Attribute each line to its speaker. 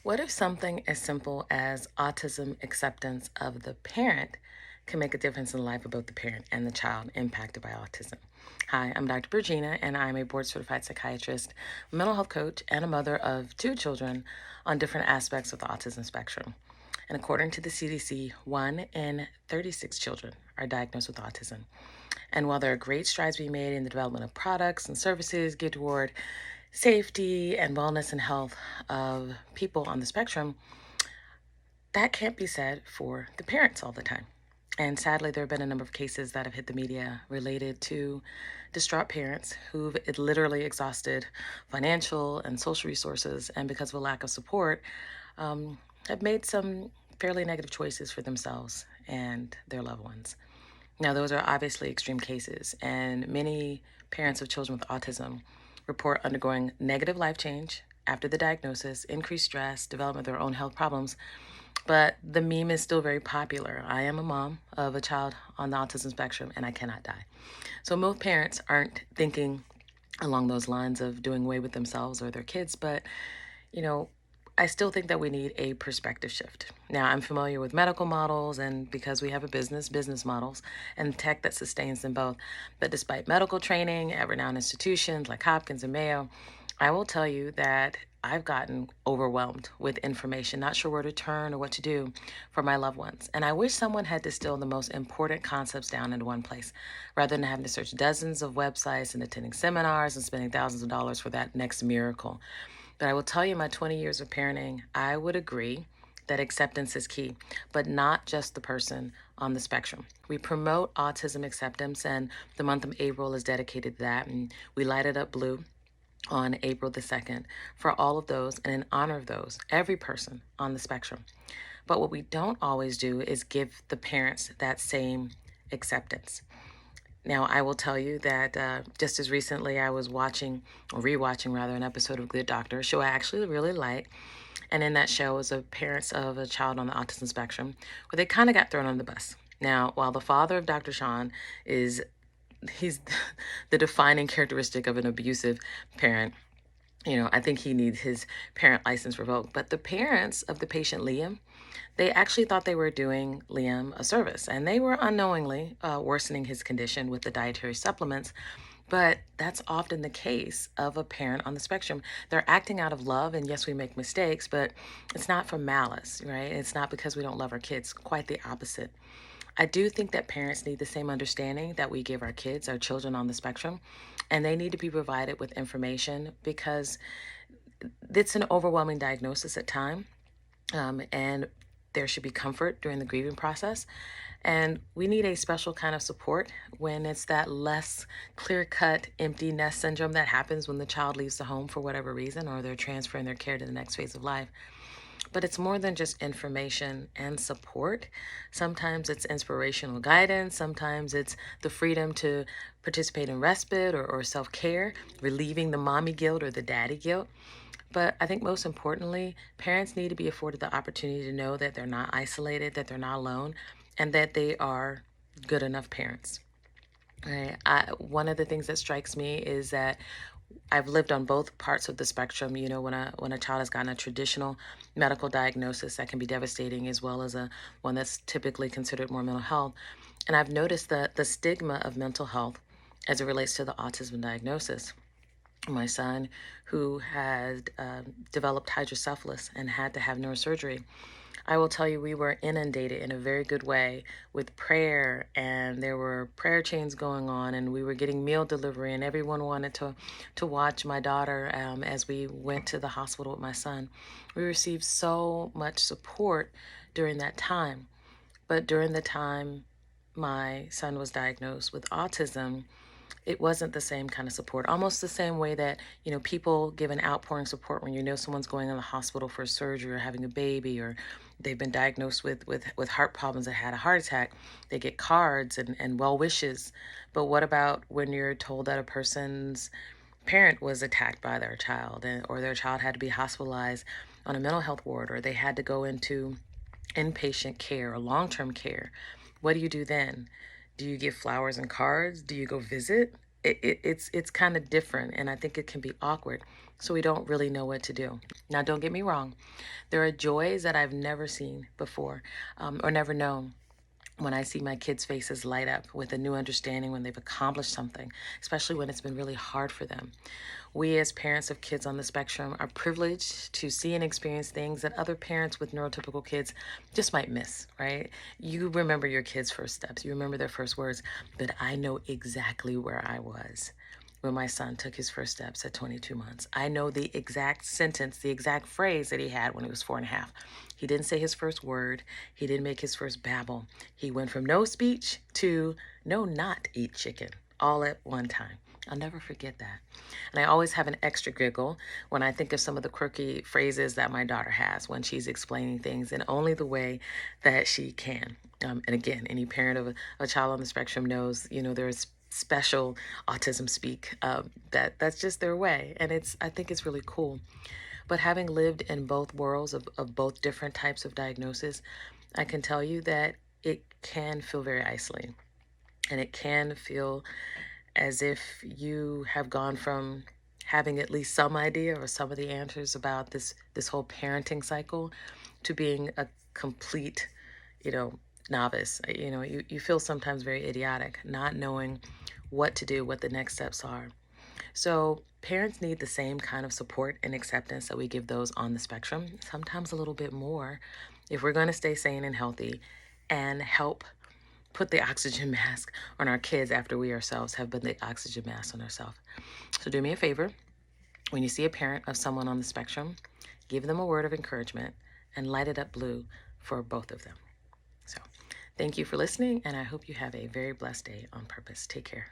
Speaker 1: What if something as simple as autism acceptance of the parent can make a difference in the life of both the parent and the child impacted by autism? Hi, I'm Dr. Bergina, and I'm a board certified psychiatrist, mental health coach, and a mother of two children on different aspects of the autism spectrum. And according to the CDC, 1 in 36 children are diagnosed with autism. And while there are great strides being made in the development of products and services geared toward safety and wellness and health of people on the spectrum, that can't be said for the parents all the time. And sadly, there have been a number of cases that have hit the media related to distraught parents who've literally exhausted financial and social resources, and because of a lack of support, have made some fairly negative choices for themselves and their loved ones. Now, those are obviously extreme cases, and many parents of children with autism report undergoing negative life change after the diagnosis, increased stress, development of their own health problems. But the meme is still very popular. I am a mom of a child on the autism spectrum, and I cannot die. So most parents aren't thinking along those lines of doing away with themselves or their kids, but you know, I still think that we need a perspective shift. Now, I'm familiar with medical models, and because we have a business models, and tech that sustains them both. But despite medical training at renowned institutions like Hopkins and Mayo, I will tell you that I've gotten overwhelmed with information, not sure where to turn or what to do for my loved ones. And I wish someone had distilled the most important concepts down into one place, rather than having to search dozens of websites and attending seminars and spending thousands of dollars for that next miracle. But I will tell you, in my 20 years of parenting, I would agree that acceptance is key, but not just the person on the spectrum. We promote autism acceptance, and the month of April is dedicated to that. And we light it up blue on April the 2nd for all of those and in honor of those, every person on the spectrum. But what we don't always do is give the parents that same acceptance. Now, I will tell you that just as recently I was watching, or rewatching rather, an episode of Good Doctor, a show I actually really like. And in that show was a parents of a child on the autism spectrum, where they kind of got thrown on the bus. Now, while the father of Dr. Sean he's the defining characteristic of an abusive parent, I think he needs his parent license revoked. But the parents of the patient, Liam, they actually thought they were doing Liam a service, and they were unknowingly worsening his condition with the dietary supplements. But that's often the case of a parent on the spectrum. They're acting out of love, and yes, we make mistakes, but it's not from malice, right? It's not because we don't love our kids, quite the opposite. I do think that parents need the same understanding that we give our kids, our children on the spectrum, and they need to be provided with information because it's an overwhelming diagnosis at time, and there should be comfort during the grieving process. And we need a special kind of support when it's that less clear-cut empty nest syndrome that happens when the child leaves the home for whatever reason, or they're transferring their care to the next phase of life. But it's more than just information and support. Sometimes it's inspirational guidance. Sometimes it's the freedom to participate in respite or self-care, relieving the mommy guilt or the daddy guilt. But I think most importantly, parents need to be afforded the opportunity to know that they're not isolated, that they're not alone, and that they are good enough parents. Right? One of the things that strikes me is that I've lived on both parts of the spectrum. When a child has gotten a traditional medical diagnosis that can be devastating, as well as one that's typically considered more mental health. And I've noticed the stigma of mental health as it relates to the autism diagnosis. My son, who had developed hydrocephalus and had to have neurosurgery, I will tell you, we were inundated in a very good way with prayer, and there were prayer chains going on, and we were getting meal delivery, and everyone wanted to watch my daughter as we went to the hospital with my son. We received so much support during that time. But during the time my son was diagnosed with autism, it wasn't the same kind of support. Almost the same way that, people give an outpouring support when someone's going in the hospital for surgery or having a baby, or they've been diagnosed with heart problems and had a heart attack. They get cards and well wishes. But what about when you're told that a person's parent was attacked by their child, or their child had to be hospitalized on a mental health ward, or they had to go into inpatient care or long-term care? What do you do then? Do you give flowers and cards? Do you go visit? it's kind of different, and I think it can be awkward, so we don't really know what to do. Now, don't get me wrong. There are joys that I've never seen before, or never known, when I see my kids' faces light up with a new understanding when they've accomplished something, especially when it's been really hard for them. We, as parents of kids on the spectrum, are privileged to see and experience things that other parents with neurotypical kids just might miss, right? You remember your kids' first steps, you remember their first words, but I know exactly where I was when my son took his first steps at 22 months. I know the exact sentence, the exact phrase that he had when he was 4.5. He didn't say his first word. He didn't make his first babble. He went from no speech to no, not eat chicken, all at one time. I'll never forget that. And I always have an extra giggle when I think of some of the quirky phrases that my daughter has when she's explaining things in only the way that she can. And again, any parent of a child on the spectrum knows, there's special autism speak, that's just their way. And I think it's really cool. But having lived in both worlds of both different types of diagnosis, I can tell you that it can feel very isolating. And it can feel as if you have gone from having at least some idea or some of the answers about this whole parenting cycle to being a complete, you know, novice. You feel sometimes very idiotic, not knowing what to do, what the next steps are. So parents need the same kind of support and acceptance that we give those on the spectrum, sometimes a little bit more, if we're going to stay sane and healthy and help put the oxygen mask on our kids after we ourselves have put the oxygen mask on ourselves. So do me a favor. When you see a parent of someone on the spectrum, give them a word of encouragement and light it up blue for both of them. So thank you for listening, and I hope you have a very blessed day on purpose. Take care.